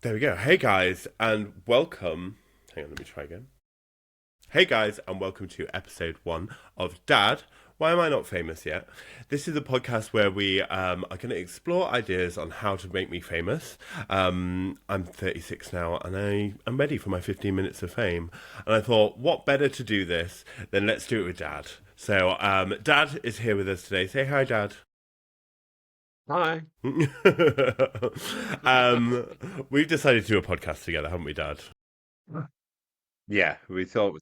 There we go. Hey guys, and welcome. Hang on, let me try again. Hey guys, and welcome to episode 1 of Dad. Why am I not famous yet? This is a podcast where we are going to explore ideas on how to make me famous. I'm 36 now, and I'm ready for my 15 minutes of fame. And I thought, what better to do this than let's do it with Dad? So, Dad is here with us today. Say hi, Dad. Hi. um, we've decided to do a podcast together, haven't we, Dad? Yeah, we thought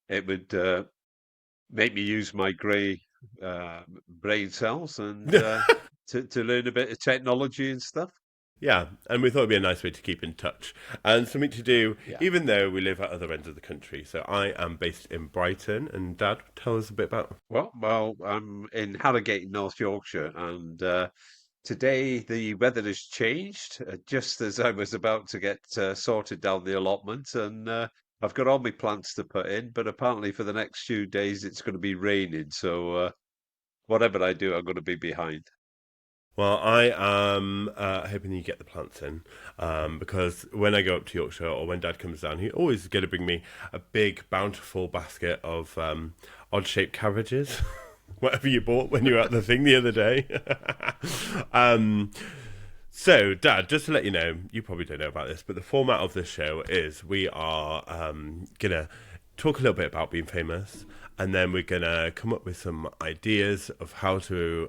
it would make me use my grey brain cells and to learn a bit of technology and stuff. Yeah, and we thought it'd be a nice way to keep in touch and something to do, Yeah. even though we live at other ends of the country. So I am based in Brighton, and Dad, tell us a bit about. Well, I'm in Harrogate, North Yorkshire, and today the weather has changed just as I was about to get sorted down the allotment, and I've got all my plants to put in, but apparently for the next few days it's going to be raining, so whatever I do, I'm going to be behind. Well, I am hoping you get the plants in, because when I go up to Yorkshire or when Dad comes down, he always going to bring me a big, bountiful basket of odd-shaped cabbages. Whatever you bought when you were at the thing the other day. um, So, Dad, just to let you know, you probably don't know about this, but the format of this show is we are gonna talk a little bit about being famous, and then we're gonna come up with some ideas of how to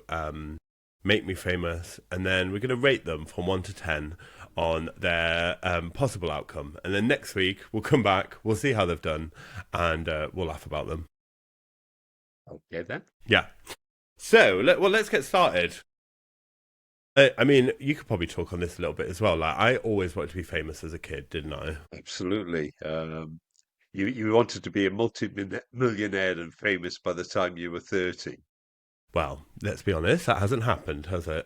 make me famous, and then we're gonna rate them from 1 to 10 on their possible outcome, and then next week we'll come back, we'll see how they've done, and we'll laugh about them. Okay then. Yeah. So, let's get started. I mean, you could probably talk on this a little bit as well. Like, I always wanted to be famous as a kid, didn't I? Absolutely. You wanted to be a multi-millionaire and famous by the time you were 30. Well, let's be honest, that hasn't happened, has it?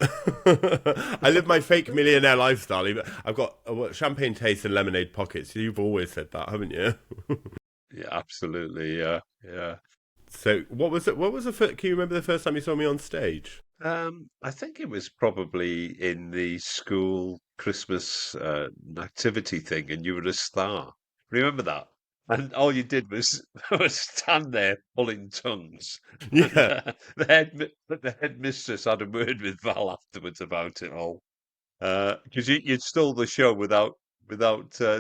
I live my fake millionaire lifestyle. I've got champagne taste and lemonade pockets. You've always said that, haven't you? Yeah, absolutely. Yeah, yeah. So, what was it? What was the first? Can you remember the first time you saw me on stage? I think it was probably in the school Christmas nativity thing, and you were a star. Remember that? And all you did was was stand there pulling tongues, and Yeah. the headmistress had a word with Val afterwards about it all. Because you'd stole the show without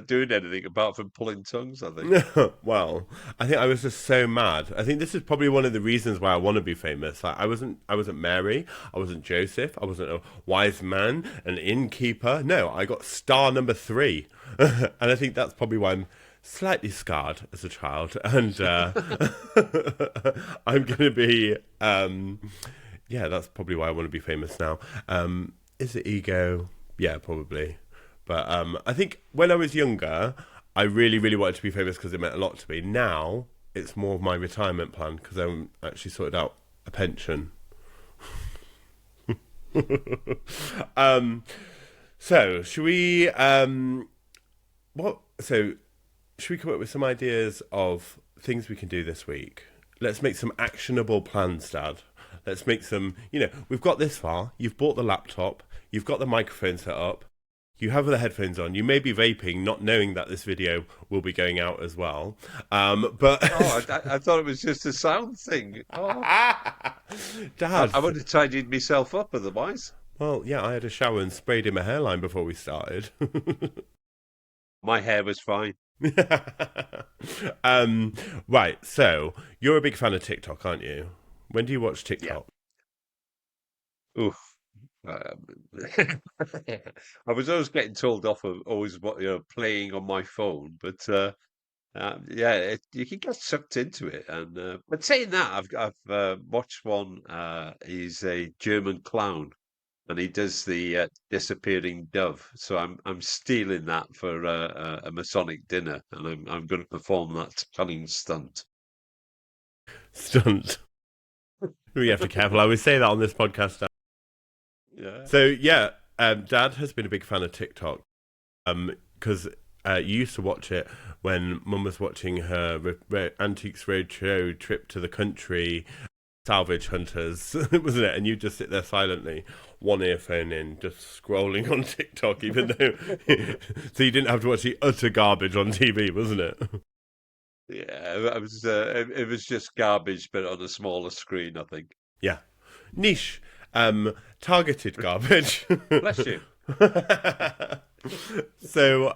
doing anything apart from pulling tongues, I think. Well, I think I was just so mad. I think this is probably one of the reasons why I want to be famous. Like, I wasn't Mary, I wasn't Joseph, I wasn't a wise man, an innkeeper. No, I got star number 3, and I think that's probably why I'm slightly scarred as a child, and I'm gonna be. Yeah, that's probably why I want to be famous now. Is it ego? Yeah, probably. But I think when I was younger, I really, really wanted to be famous because it meant a lot to me. Now it's more of my retirement plan because I'm actually sorted out a pension. um, so should we? What? So should we come up with some ideas of things we can do this week? Let's make some actionable plans, Dad. Let's make some. We've got this far. You've bought the laptop. You've got the microphone set up. You have the headphones on. You may be vaping, not knowing that this video will be going out as well. But Oh, I thought it was just a sound thing. Oh, Dad, I would have tidied myself up otherwise. well, yeah, I had a shower and sprayed in my hairline before we started. My hair was fine. um, right. So you're a big fan of TikTok, aren't you? When do you watch Yeah. TikTok? Oof. Um, I was always getting told off of always playing on my phone, but yeah, you can get sucked into it. And but saying that, I've watched one. He's a German clown, and he does the disappearing dove. So I'm stealing that for a Masonic dinner, and I'm going to perform that cunning stunt. Stunt. We have to be careful. I always say that on this podcast. Yeah. So yeah, Dad has been a big fan of TikTok. Because you used to watch it when Mum was watching her Antiques Roadshow trip to the country, salvage hunters, wasn't it? And you just sit there silently. one earphone in, just scrolling on TikTok, even though so you didn't have to watch the utter garbage on TV, wasn't it? Yeah, it was just garbage, but on a smaller screen, I think. Yeah, niche, targeted garbage. Bless you. So,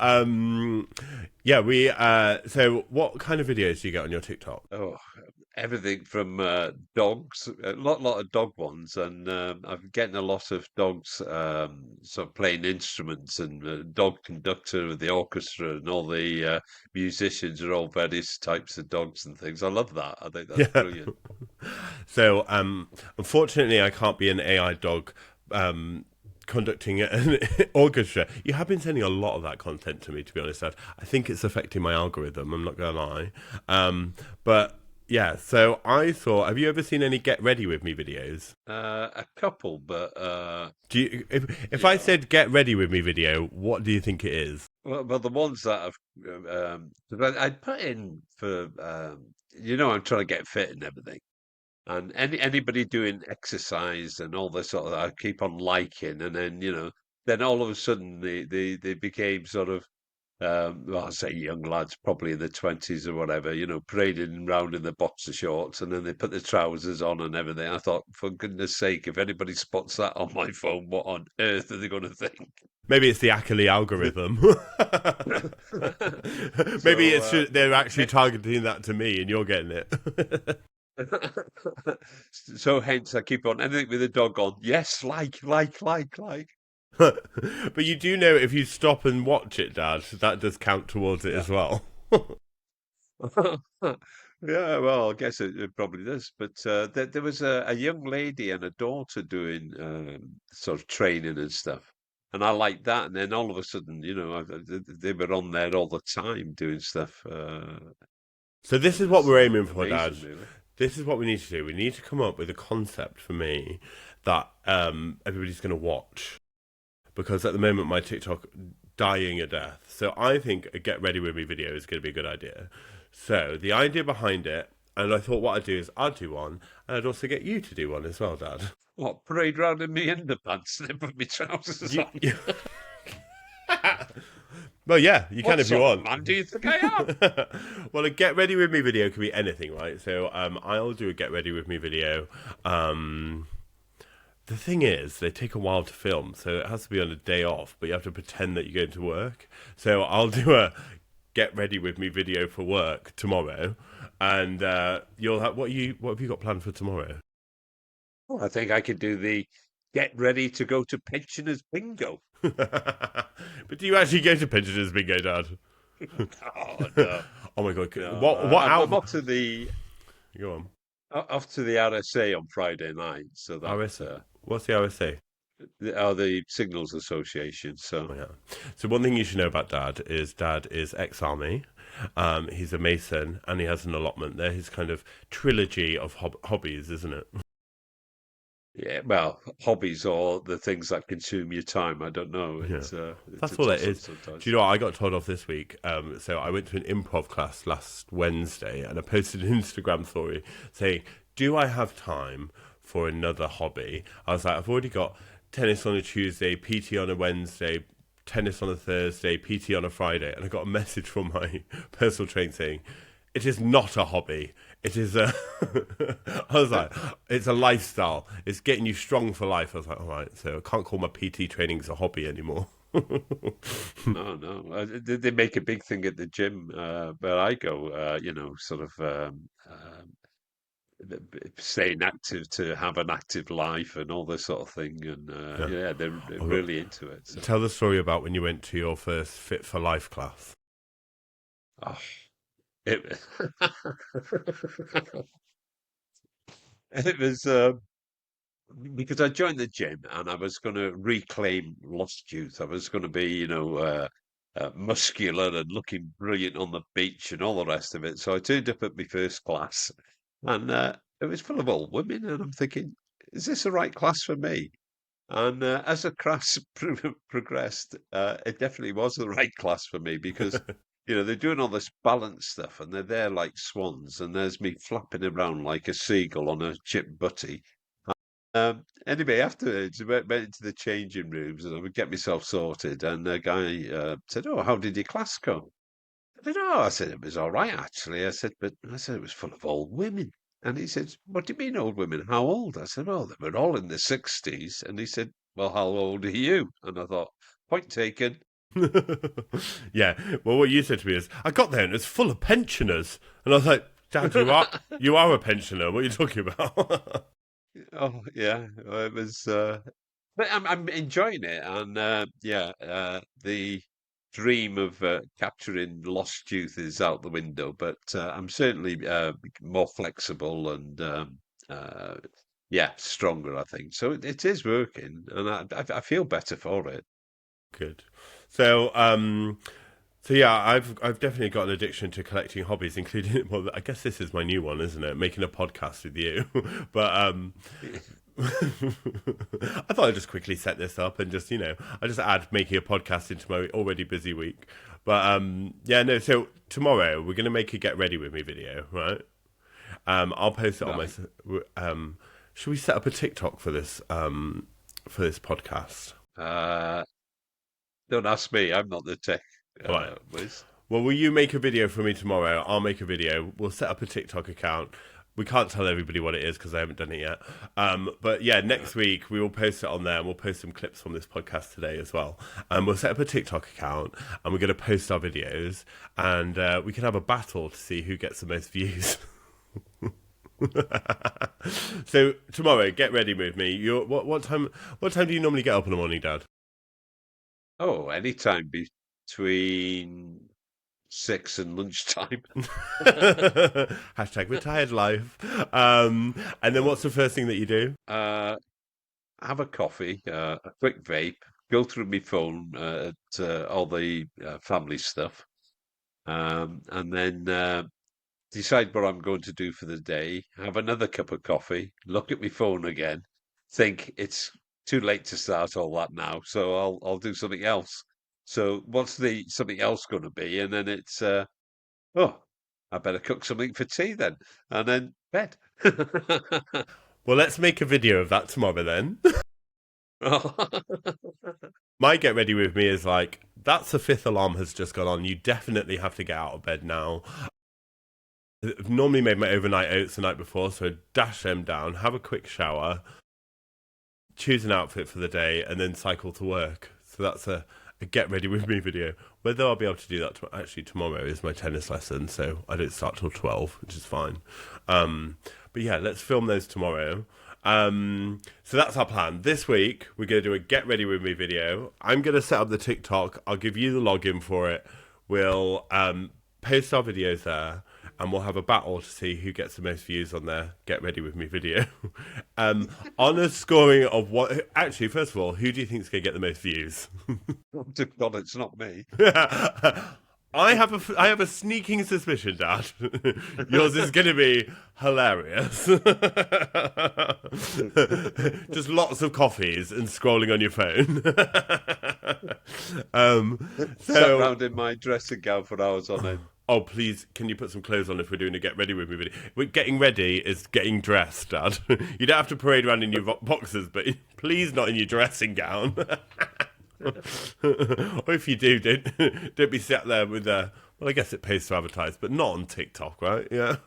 yeah, so what kind of videos do you get on your TikTok? Oh, everything from dogs, a lot of dog ones, and I'm getting a lot of dogs sort of playing instruments, and dog conductor of the orchestra, and all the musicians are all various types of dogs and things. I love that. I think that's Yeah. brilliant. So, unfortunately, I can't be an AI dog conducting an orchestra. You have been sending a lot of that content to me, to be honest, Dad. I think it's affecting my algorithm. I'm not going to lie. But yeah, so I thought, have you ever seen any Get Ready With Me videos? A couple, but Do you, if I yeah. said Get Ready With Me video, what do you think it is? Well, the ones that I'd put in for, I'm trying to get fit and everything. And anybody doing exercise and all this sort of, I keep on liking, and then then all of a sudden they became sort of, well, I say young lads, probably in their 20s or whatever, parading around in their boxer shorts, and then they put their trousers on and everything. I thought, for goodness sake, if anybody spots that on my phone, what on earth are they going to think? Maybe it's the Ackley algorithm. Maybe So, they're actually targeting that to me and you're getting it. so hence I keep on anything with a dog on. Yes, like. But you do know if you stop and watch it, Dad, that does count towards it Yeah. as well. Yeah, well, I guess it probably does. But there was a young lady and a daughter doing sort of training and stuff. And I liked that. And then all of a sudden, they were on there all the time doing stuff. So this It is what was we're aiming for, Dad. amazing, really. This is what we need to do. We need to come up with a concept for me that everybody's going to watch. Because at the moment, my TikTok dying a death. So I think a Get Ready With Me video is going to be a good idea. So the idea behind it, and I thought what I'd do is I'd do one, and I'd also get you to do one as well, Dad. What, parade round in me underpants and then put my trousers You, on? you... Well, yeah, you can What if you sort of want. man do you think I am? Well, a Get Ready With Me video could be anything, right? So I'll do a Get Ready With Me video. The thing is, they take a while to film, so it has to be on a day off, but you have to pretend that you're going to work. So I'll do a Get Ready With Me video for work tomorrow, and you'll have what have you got planned for tomorrow? Well, I think I could do the get ready to go to pensioners bingo. But do you actually go to pensioners bingo, Dad? Oh no, Oh my god! no. What I'm out? Go on. off to the RSA on Friday night, so that RSA. What's the RSA? the Signals Association. So Oh, yeah. So one thing you should know about Dad is ex-army. He's a mason, and he has an allotment. They're his kind of trilogy of hobbies, isn't it? yeah, well, hobbies or the things that consume your time. I don't know. Yeah. It's That's a all it toss up is. Do sometimes. you know what I got told off this week? So I went to an improv class last Wednesday, and I posted an Instagram story saying, "Do I have time for another hobby?" I was like, "I've already got tennis on a Tuesday, PT on a Wednesday, tennis on a Thursday, PT on a Friday," and I got a message from my personal trainer saying, "It is not a hobby. It is a." I was like, "It's a lifestyle. It's getting you strong for life." I was like, "All right, so I can't call my PT training a hobby anymore." No, no. They make a big thing at the gym where I go, sort of staying active to have an active life and all this sort of thing. And Yeah. yeah, they're Oh, really into it. So, tell the story about when you went to your first Fit for Life class. oh, it, it was because I joined the gym and I was going to reclaim lost youth. I was going to be, muscular and looking brilliant on the beach and all the rest of it. So I turned up at my first class, and it was full of old women, and I'm thinking, is this the right class for me? And as the class progressed, it definitely was the right class for me because, they're doing all this balance stuff and they're there like swans, and there's me flapping around like a seagull on a chip butty. Anyway, afterwards, I went into the changing rooms and I would get myself sorted. And the guy said, "Oh, how did your class go?" I said, "Oh," I said, "it was all right, actually." I said, "it was full of old women." And he said, "What do you mean, old women? How old?" I said, "Well, they were all in their 60s." And he said, "Well, how old are you?" And I thought, point taken. Yeah. Well, what you said to me is, I got there and it's full of pensioners, and I was like, Dad, you are a pensioner. What are you talking about? Oh, yeah, it was. But I'm enjoying it, and the dream of capturing lost youth is out the window. But I'm certainly more flexible and uh, yeah, stronger. I think so. It is working, and I feel better for it. Good. So, so yeah, I've definitely got an addiction to collecting hobbies, including well, I guess this is my new one, isn't it? Making a podcast with you. But I thought I'd just quickly set this up and just I just add making a podcast into my already busy week. But yeah, no. So tomorrow we're gonna make a get ready with me video, right? I'll post it on my. Right. Should we set up a TikTok for this podcast? Uh, don't ask me. I'm not the tech All right. whiz. Well, will you make a video for me tomorrow? I'll make a video. We'll set up a TikTok account. We can't tell everybody what it is because I haven't done it yet. But yeah, Yeah. next week we will post it on there and we'll post some clips from this podcast today as well. We'll set up a TikTok account and we're going to post our videos and we can have a battle to see who gets the most views. So tomorrow, get ready with me. What time do you normally get up in the morning, Dad? Oh, anytime between 6 and lunchtime. Hashtag retired life. And then what's the first thing that you do? Uh, have a coffee, a quick vape, go through my phone at all the family stuff, and then decide what I'm going to do for the day. Have another cup of coffee, look at my phone again, think it's too late to start all that now, so I'll do something else. So what's the something else going to be? And then it's oh, I better cook something for tea then, and then bed. Well, let's make a video of that tomorrow then. My get ready with me is like, that's the fifth alarm has just gone on. You definitely have to get out of bed now. I've normally made my overnight oats the night before, so dash them down, have a quick shower, choose an outfit for the day, and then cycle to work. So that's a get ready with me video. Whether I'll be able to do that actually tomorrow is my tennis lesson, so I don't start till 12, which is fine. But yeah, let's film those tomorrow. So that's our plan. This week we're gonna do a get ready with me video. I'm gonna set up the TikTok. I'll give you the login for it. We'll post our videos there, and we'll have a battle to see who gets the most views on their get ready with me video. um, on a scoring of what? Actually, first of all, who do you think is gonna get the most views? Oh, dear God, it's not me. I have a sneaking suspicion, Dad. Yours is going to be hilarious. Just lots of coffees and scrolling on your phone. Sat So, round in my dressing gown for hours on end. oh please, can you put some clothes on if we're doing a get ready with me video? Getting ready is getting dressed, Dad. You don't have to parade around in your boxers, but please not in your dressing gown. Or if you do, don't be sat there with well, I guess it pays to advertise, but not on TikTok, right? Yeah.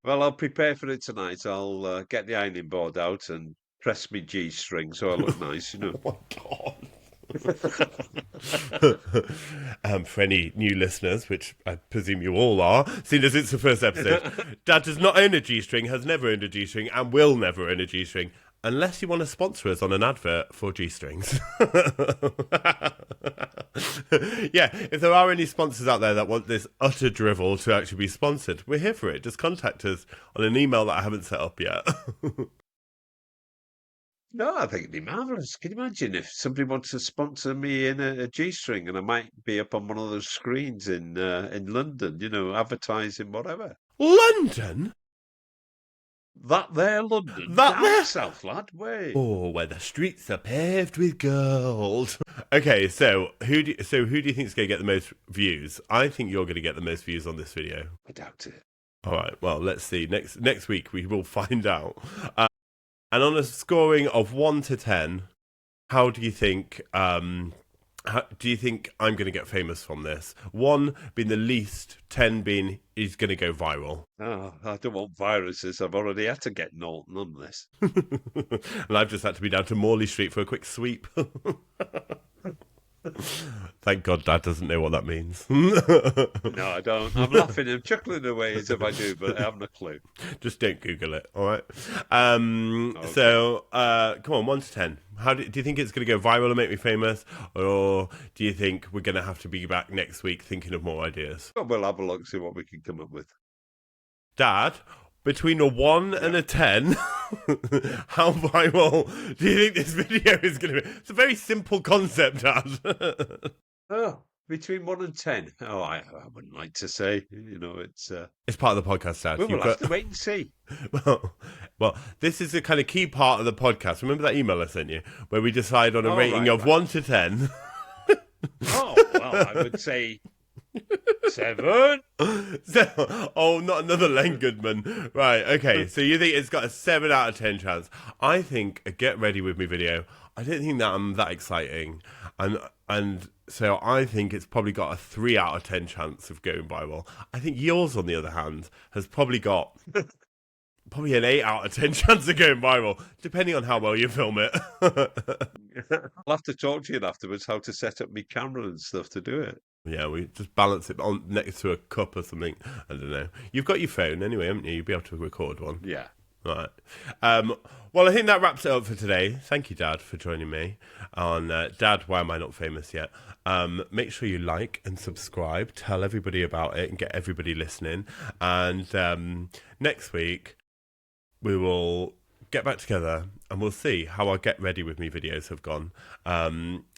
Well, I'll prepare for it tonight. I'll get the ironing board out and press my G string so I look nice, you know. Oh my god. For any new listeners, which I presume you all are, seeing as it's the first episode, Dad does not own a G string, has never owned a G string, and will never own a G string, unless you want to sponsor us on an advert for G strings. Yeah, if there are any sponsors out there that want this utter drivel to actually be sponsored, we're here for it. Just contact us on an email that I haven't set up yet. No, I think it'd be marvellous. Can you imagine if somebody wants to sponsor me in a G string and I might be up on one of those screens in London, you know, advertising whatever. London? That there London, That down there? south, lad, way. Oh, where the streets are paved with gold. Okay, so who do you think is going to get the most views? I think you're going to get the most views on this video. I doubt it. All right, well, let's see. Next week we will find out. And on a scoring of 1 to 10, how do you think do you think I'm going to get famous from this? 1 being the least, 10 being is going to go viral. Oh, I don't want viruses. I've already had to get Norton on this. And I've just had to be down to Morley Street for a quick sweep. Thank God Dad doesn't know what that means. No, I don't. I'm laughing and chuckling away as if I do, but I haven't a clue. Just don't Google it, all right? Okay. Come on, 1 to 10. How do you think it's going to go viral and make me famous? Or do you think we're going to have to be back next week thinking of more ideas? Well, we'll have a look, see what we can come up with. Dad, between a 1 and Yeah. a 10, how viral do you think this video is going to be? It's a very simple concept, Dad. Oh, between 1 and 10. Oh, I wouldn't like to say. It's. It's part of the podcast, Dad. We'll have to wait and see. well, this is a kind of key part of the podcast. Remember that email I sent you where we decide on a rating Right, of right. 1 to 10? Oh, well, I would say 7. Not another Len Goodman. Right, okay. So you think it's got a 7 out of 10 chance. I think a Get Ready With Me video, I don't think that I'm that exciting. And so I think it's probably got a 3 out of 10 chance of going viral. I think yours, on the other hand, has probably got probably an 8 out of 10 chance of going viral, depending on how well you film it. I'll have to talk to you afterwards how to set up my camera and stuff to do it. Yeah, we just balance it on next to a cup or something. I don't know. You've got your phone anyway, haven't you? You'll be able to record one. Yeah. Right. Well, I think that wraps it up for today. Thank you, Dad, for joining me on Dad, Why Am I Not Famous Yet? Make sure you like and subscribe. Tell everybody about it and get everybody listening. And next week, we will get back together and we'll see how our Get Ready With Me videos have gone.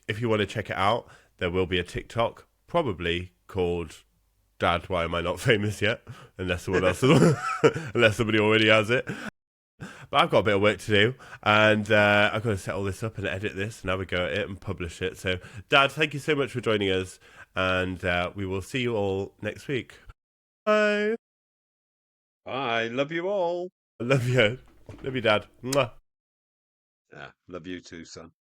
If you want to check it out, there will be a TikTok, probably called Dad, Why Am I Not Famous Yet? Unless someone else, unless somebody already has it. But I've got a bit of work to do, and I've got to set all this up and edit this, and have a go at it and publish it. So, Dad, thank you so much for joining us, and we will see you all next week. Bye. I love you all. I love you. Love you, Dad. Mwah. Yeah, love you too, son.